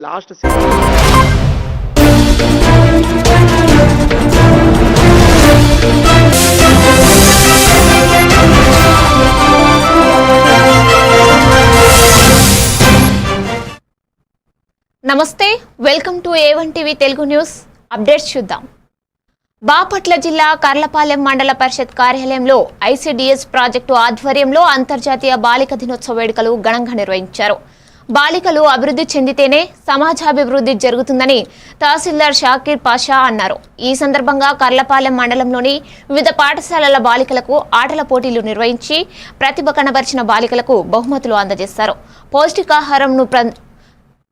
Last నమస్తే, welcome to A1 TV Telugu news. Updates చూద్దాం. బాపట్ల జిల్లా కర్లపాలెం మండల పరిషత్ కార్యాలయంలో ICDS ప్రాజెక్టు ఆధ్వర్యంలో అంతర్జాతీయ బాలిక దినోత్సవ వేడుకలు ఘనంగా నిర్వహించారు. బాలికలు అభివృద్ధి చెందితేనే సమాజాభివృద్ధి జరుగుతుందని తహసీల్దార్ షాకీర్ పాషా అన్నారు. ఈ సందర్భంగా కర్లపాలెం మండలంలోని వివిధ పాఠశాలల బాలికలకు ఆటల పోటీలు నిర్వహించి ప్రతిభ కనబరిచిన బాలికలకు బహుమతులు అందజేశారు. పౌష్టికాహారంను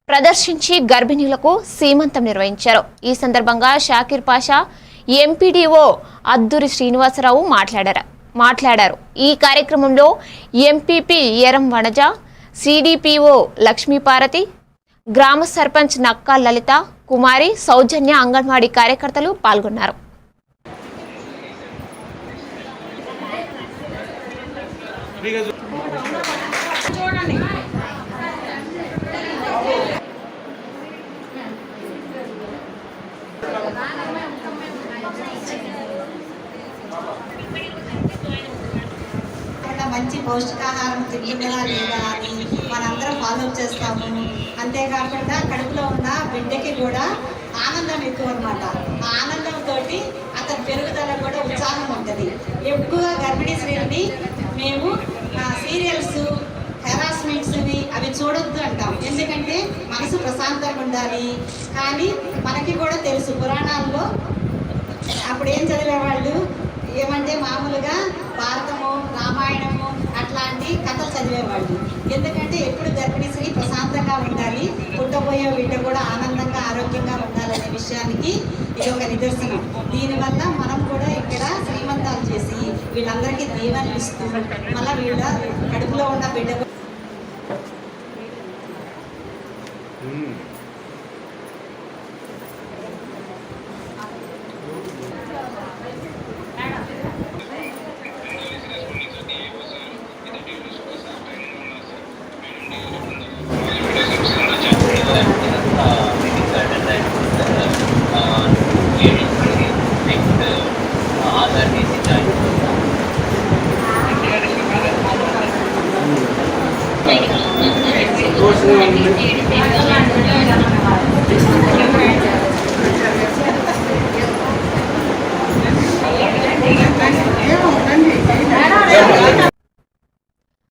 ప్రదర్శించి గర్భిణీలకు సీమంతం నిర్వహించారు. ఈ సందర్భంగా షాకీర్ పాషా, ఎంపీడీఓ అద్దూరి శ్రీనివాసరావు మాట్లాడారు. ఈ కార్యక్రమంలో ఎంపీపీ ఏరం వనజ, CDPO లక్ష్మీపార్వతి, గ్రామ సర్పంచ్ నక్కా లలిత కుమారి, సౌజన్య, అంగన్వాడీ కార్యకర్తలు పాల్గొన్నారు. మంచి పౌష్టికాహారం తింటున్నదా లేదా అని మనందరం ఫాలో చేస్తాము. అంతేకాకుండా కడుపులో ఉన్న బిడ్డకి కూడా ఆనందం ఎక్కువ అనమాట. ఆ ఆనందంతో అతని పెరుగుదల కూడా ఉత్సాహం ఉంటుంది. ఎక్కువగా గర్భిణీ స్త్రీలని మేము సీరియల్స్, హెరాస్మెంట్స్ని అవి చూడొద్దు అంటాం. ఎందుకంటే మనసు ప్రశాంతంగా ఉండాలి. కానీ మనకి కూడా తెలుసు, పురాణాల్లో అప్పుడు ఏం చదివేవాళ్ళు ఏమంటే మామూలుగా భారతము, రామాయణము అట్లాంటి కథలు చదివేవాళ్ళు. ఎందుకంటే ఎప్పుడు గర్భిణీ స్త్రీ ప్రశాంతంగా ఉండాలి, పుట్టబోయే బిడ్డ కూడా ఆనందంగా ఆరోగ్యంగా ఉండాలనే విషయానికి ఇది ఒక నిదర్శనం. దీనివల్ల మనం కూడా ఇక్కడ శ్రీమంతాలు చేసి వీళ్ళందరికీ దీవెనలు ఇస్తూ మళ్ళీ వీళ్ళ కడుపులో ఉన్న బిడ్డ